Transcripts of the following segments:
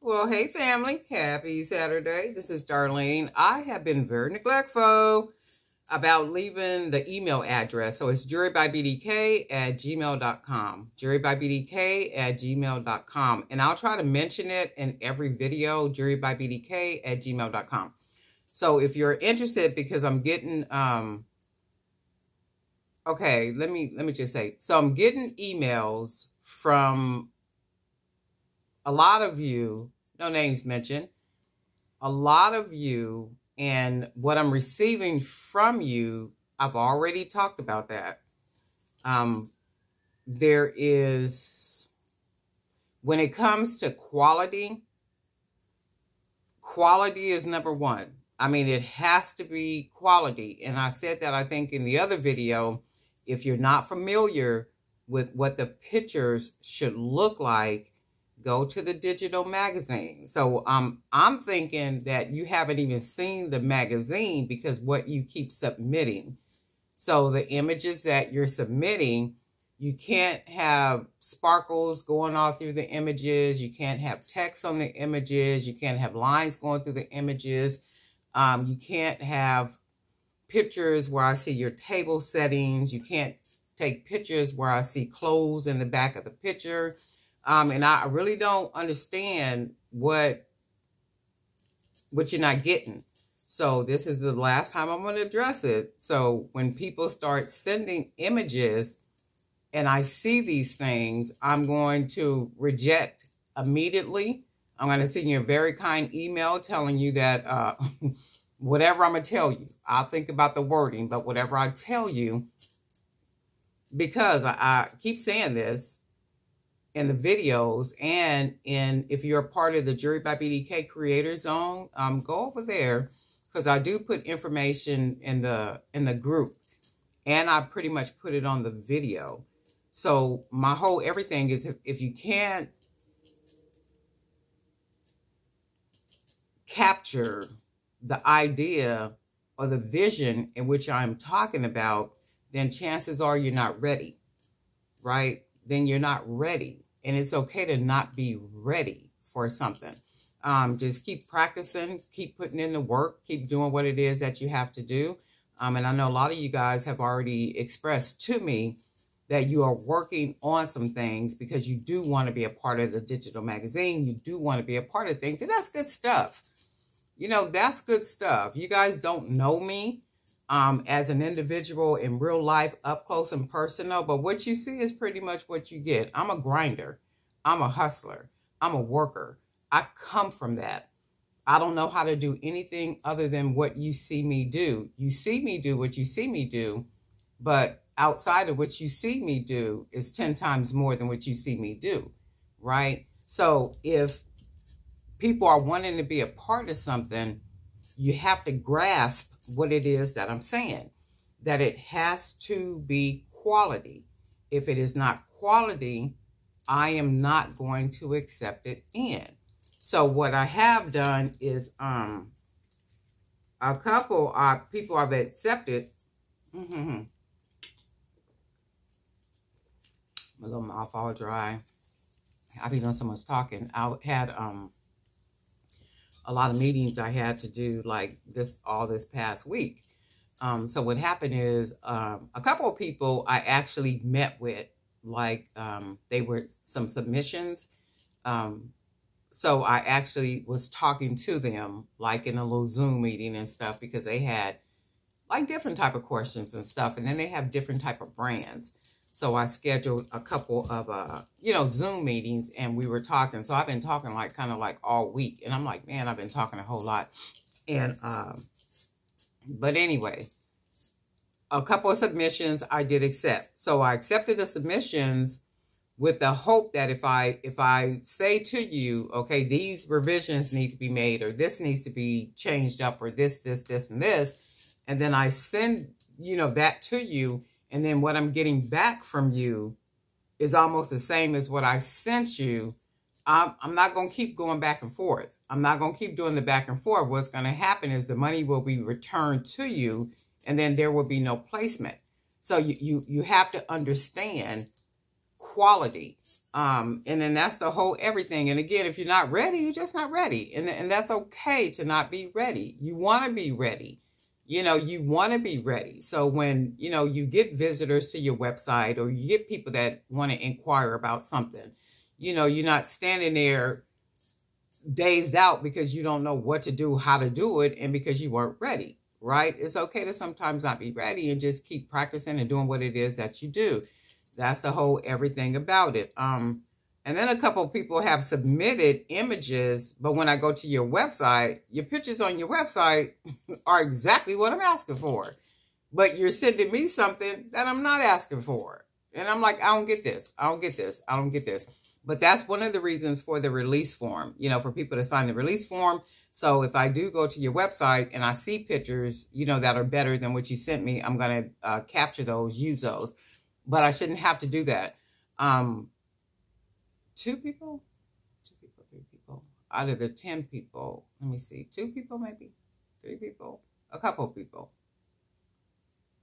Well, hey family, happy Saturday. This is Darlene. I have been very neglectful about leaving the email address. So it's jewelrybybdk@gmail.com. Jewelrybybdk@gmail.com. And I'll try to mention it in every video, jewelrybybdk@gmail.com. So if you're interested, because I'm getting, okay, let me just say, so I'm getting emails from a lot of you, no names mentioned, a lot of you, and what I'm receiving from you, I've already talked about that. There is, when it comes to quality, quality is number one. I mean, it has to be quality. And I said that, I think, in the other video. If you're not familiar with what the pictures should look like, go to the digital magazine. So I'm thinking that you haven't even seen the magazine because what you keep submitting. So the images that you're submitting, you can't have sparkles going all through the images. You can't have text on the images. You can't have lines going through the images. You can't have pictures where I see your table settings. You can't take pictures where I see clothes in the back of the picture. And I really don't understand what you're not getting. So this is the last time I'm going to address it. So when people start sending images and I see these things, I'm going to reject immediately. I'm going to send you a very kind email telling you that whatever I'm going to tell you, I'll think about the wording, but whatever I tell you, because I keep saying this in the videos, and if you're a part of the Jewelry by BDK Creator Zone, go over there, because I do put information in the group, and I pretty much put it on the video. So my whole everything is, if you can't capture the idea or the vision in which I'm talking about, then chances are you're not ready, right? Then you're not ready. And it's okay to not be ready for something. Just keep practicing, keep putting in the work, keep doing what it is that you have to do. And I know a lot of you guys have already expressed to me that you are working on some things because you do want to be a part of the digital magazine. You do want to be a part of things, and that's good stuff. You know, that's good stuff. You guys don't know me as an individual in real life, up close and personal, but what you see is pretty much what you get. I'm a grinder. I'm a hustler. I'm a worker. I come from that. I don't know how to do anything other than what you see me do. You see me do what you see me do, but outside of what you see me do is 10 times more than what you see me do, right? So if people are wanting to be a part of something, you have to grasp what it is that I'm saying, that it has to be quality. If it is not quality, I am not going to accept it in. So what I have done is a couple of people I've accepted. My little mouth all dry. I've been doing so much talking. I had a lot of meetings I had to do like this all this past week. So what happened is a couple of people I actually met with, like they were some submissions. So I actually was talking to them like in a little Zoom meeting and stuff, because they had like different type of questions and stuff. And then they have different type of brands. So I scheduled a couple of, Zoom meetings, and we were talking. So I've been talking like kind of like all week. And I'm like, man, I've been talking a whole lot. And, but anyway, a couple of submissions I did accept. So I accepted the submissions with the hope that if I say to you, okay, these revisions need to be made, or this needs to be changed up, or this, and this, and then I send, that to you, and then what I'm getting back from you is almost the same as what I sent you, I'm not going to keep going back and forth. I'm not going to keep doing the back and forth. What's going to happen is the money will be returned to you, and then there will be no placement. So you have to understand quality. And then that's the whole everything. And again, if you're not ready, you're just not ready. And that's okay to not be ready. You want to be ready. You know, you want to be ready. So when, you know, you get visitors to your website or you get people that want to inquire about something, you know, you're not standing there dazed out because you don't know what to do, how to do it, and because you weren't ready, right? It's okay to sometimes not be ready and just keep practicing and doing what it is that you do. That's the whole everything about it. And then a couple of people have submitted images, but when I go to your website, your pictures on your website are exactly what I'm asking for. But you're sending me something that I'm not asking for. And I'm like, I don't get this. I don't get this. I don't get this. But that's one of the reasons for the release form, you know, for people to sign the release form. So if I do go to your website and I see pictures, you know, that are better than what you sent me, I'm going to capture those, use those. But I shouldn't have to do that. 2 people, 3 people, out of the 10 people, let me see, 2 people maybe, 3 people, a couple of people.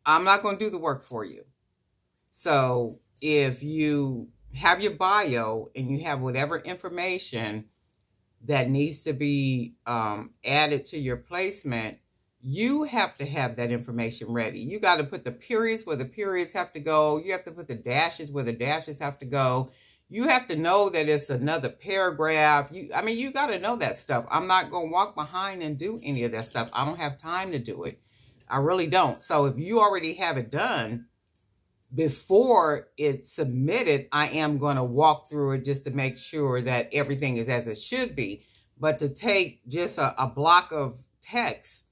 I'm not going to do the work for you. So if you have your bio and you have whatever information that needs to be added to your placement, you have to have that information ready. You got to put the periods where the periods have to go. You have to put the dashes where the dashes have to go. You have to know that it's another paragraph. I mean, you got to know that stuff. I'm not going to walk behind and do any of that stuff. I don't have time to do it. I really don't. So if you already have it done before it's submitted, I am going to walk through it just to make sure that everything is as it should be. But to take just a block of text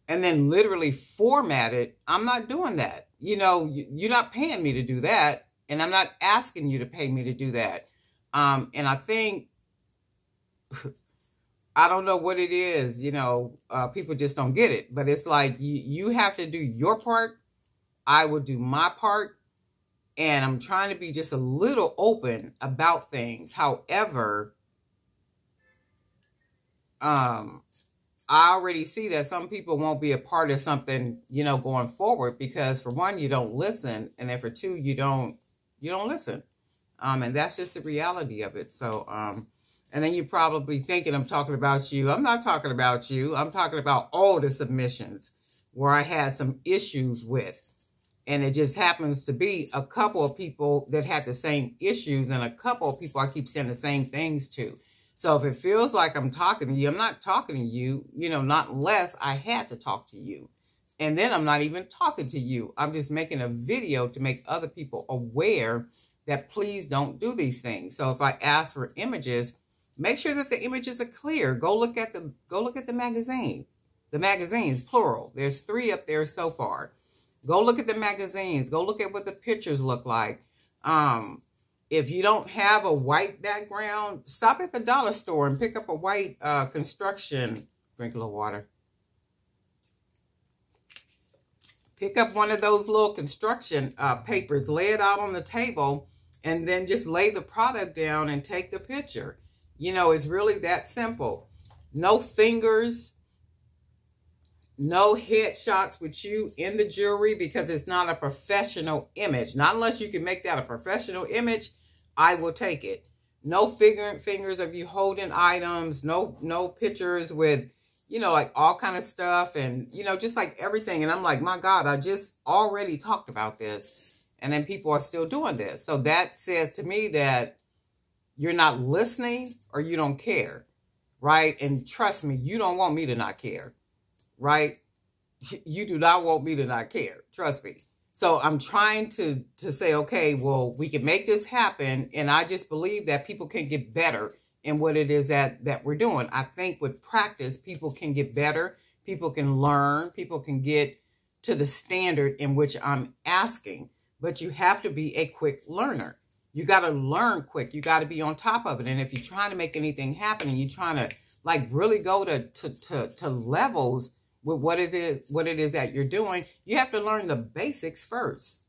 and then literally format it, I'm not doing that. You know, you're not paying me to do that. And I'm not asking you to pay me to do that. And I think, I don't know what it is, you know, people just don't get it. But it's like you have to do your part. I will do my part. And I'm trying to be just a little open about things. However, I already see that some people won't be a part of something, you know, going forward. Because for one, you don't listen. And then for two, you don't listen. And that's just the reality of it. So, and then you're probably thinking I'm talking about you. I'm not talking about you. I'm talking about all the submissions where I had some issues with. And it just happens to be a couple of people that had the same issues and a couple of people I keep saying the same things to. So if it feels like I'm talking to you, I'm not talking to you, you know, not unless I had to talk to you. And then I'm not even talking to you. I'm just making a video to make other people aware that please don't do these things. So if I ask for images, make sure that the images are clear. Go look at the magazine. The magazines, plural. There's 3 up there so far. Go look at the magazines. Go look at what the pictures look like. If you don't have a white background, stop at the dollar store and pick up a white construction. Drink a little water. Pick up one of those little construction papers, lay it out on the table, and then just lay the product down and take the picture. You know, it's really that simple. No fingers, no headshots with you in the jewelry because it's not a professional image. Not unless you can make that a professional image, I will take it. No fingers of you holding items, no pictures with, you know, like all kind of stuff and, you know, just like everything. And I'm like, my God, I just already talked about this. And then people are still doing this. So that says to me that you're not listening or you don't care, right? And trust me, you don't want me to not care, right? You do not want me to not care. Trust me. So I'm trying to say, okay, well, we can make this happen. And I just believe that people can get better in what it is that we're doing. I think with practice, people can get better. People can learn. People can get to the standard in which I'm asking. But you have to be a quick learner. You got to learn quick. You got to be on top of it. And if you're trying to make anything happen and you're trying to like really go to levels with what it is that you're doing, you have to learn the basics first.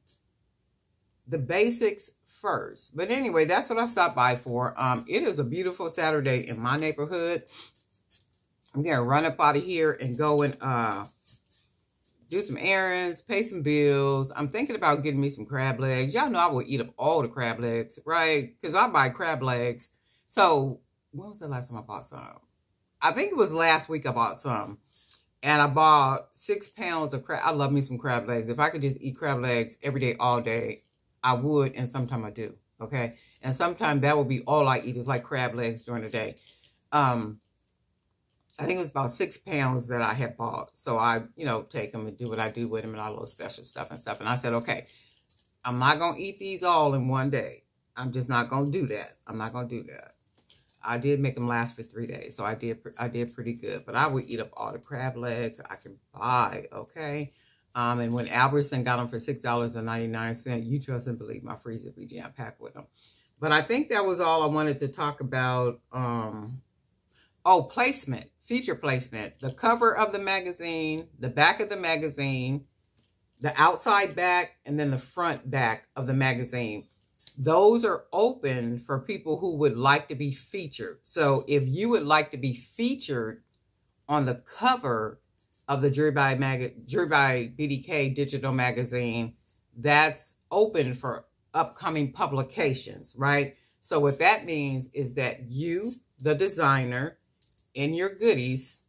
The basics first. But anyway, that's what I stopped by for. It is a beautiful Saturday in my neighborhood. I'm going to run up out of here and go and do some errands, pay some bills. I'm thinking about getting me some crab legs. Y'all know I will eat up all the crab legs, right? Because I buy crab legs. So when was the last time I bought some? I think it was last week I bought some. And I bought 6 pounds of crab. I love me some crab legs. If I could just eat crab legs every day, all day, I would. And sometimes I do. Okay. And sometimes that will be all I eat is like crab legs during the day. I think it was about 6 pounds that I had bought. So I, take them and do what I do with them and all little special stuff and stuff. And I said, okay, I'm not going to eat these all in one day. I'm just not going to do that. I'm not going to do that. I did make them last for 3 days. So I did pretty good. But I would eat up all the crab legs I could buy, okay? And when Albertson got them for $6.99, you trust and believe my freezer be jam-packed with them. But I think that was all I wanted to talk about. Placement. Feature placement. The cover of the magazine, the back of the magazine, the outside back, and then the front back of the magazine. Those are open for people who would like to be featured. So if you would like to be featured on the cover of the Jewelry by BDK digital magazine, that's open for upcoming publications, right? So what that means is that you, the designer, in your goodies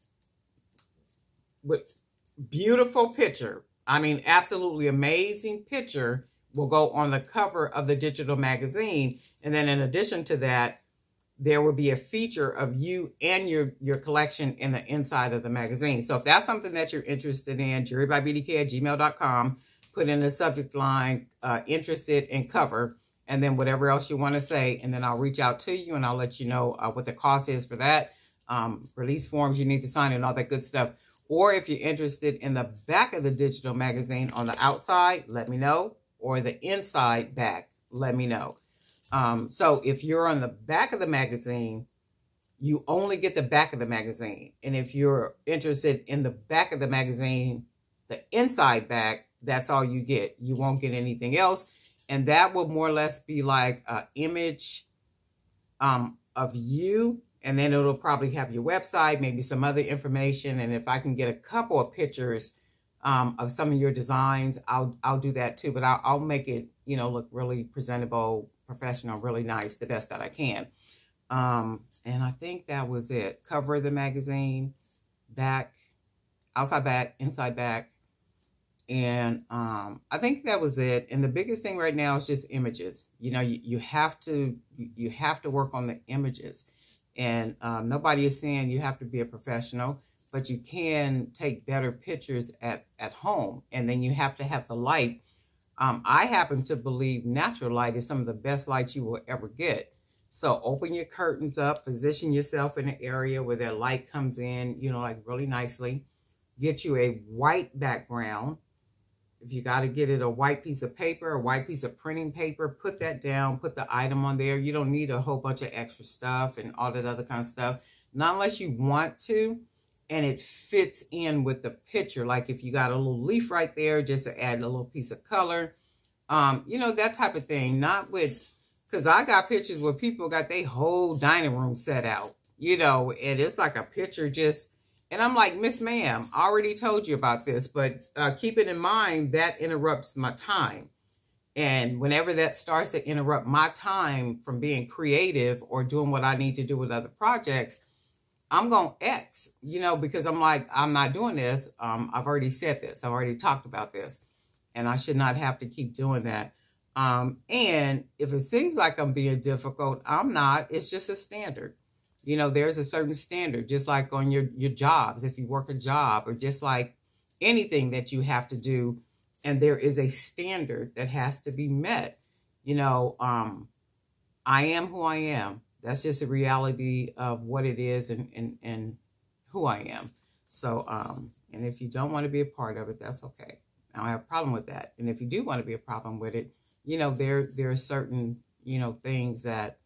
with beautiful picture, I mean, absolutely amazing picture, will go on the cover of the digital magazine. And then in addition to that, there will be a feature of you and your collection in the inside of the magazine. So if that's something that you're interested in, jewelrybybdk@gmail.com, put in the subject line, interested in cover, and then whatever else you want to say. And then I'll reach out to you and I'll let you know what the cost is for that. Release forms you need to sign and all that good stuff. Or if you're interested in the back of the digital magazine on the outside, let me know. Or the inside back, let me know. So if you're on the back of the magazine, you only get the back of the magazine. And if you're interested in the back of the magazine, the inside back, that's all you get. You won't get anything else. And that will more or less be like an image of you. And then it'll probably have your website, maybe some other information. And if I can get a couple of pictures of some of your designs, I'll do that too. But I'll make it, look really presentable, professional, really nice, the best that I can. And I think that was it. Cover of the magazine, back, outside back, inside back. And I think that was it. And the biggest thing right now is just images. You have to work on the images. And nobody is saying you have to be a professional, but you can take better pictures at home. And then you have to have the light. I happen to believe natural light is some of the best light you will ever get. So open your curtains up, position yourself in an area where that light comes in, like really nicely. Get you a white background. If you got to get it a white piece of paper, a white piece of printing paper, put that down, put the item on there. You don't need a whole bunch of extra stuff and all that other kind of stuff. Not unless you want to, and it fits in with the picture. Like if you got a little leaf right there, just to add a little piece of color. That type of thing. Not with, because I got pictures where people got their whole dining room set out, and it's like a picture just. And I'm like, Miss Ma'am, I already told you about this, but keep it in mind that interrupts my time. And whenever that starts to interrupt my time from being creative or doing what I need to do with other projects, I'm going to X, because I'm like, I'm not doing this. I've already said this. I've already talked about this. And I should not have to keep doing that. And if it seems like I'm being difficult, I'm not. It's just a standard. There's a certain standard, just like on your jobs, if you work a job, or just like anything that you have to do. And there is a standard that has to be met. I am who I am. That's just a reality of what it is and who I am. So, and if you don't want to be a part of it, that's okay. I don't have a problem with that. And if you do want to be a problem with it, there are certain, things that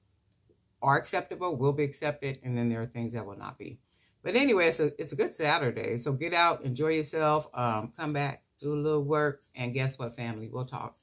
are acceptable, will be accepted, and then there are things that will not be. But anyway, so it's a good Saturday. So get out, enjoy yourself, come back, do a little work, and guess what, family? We'll talk.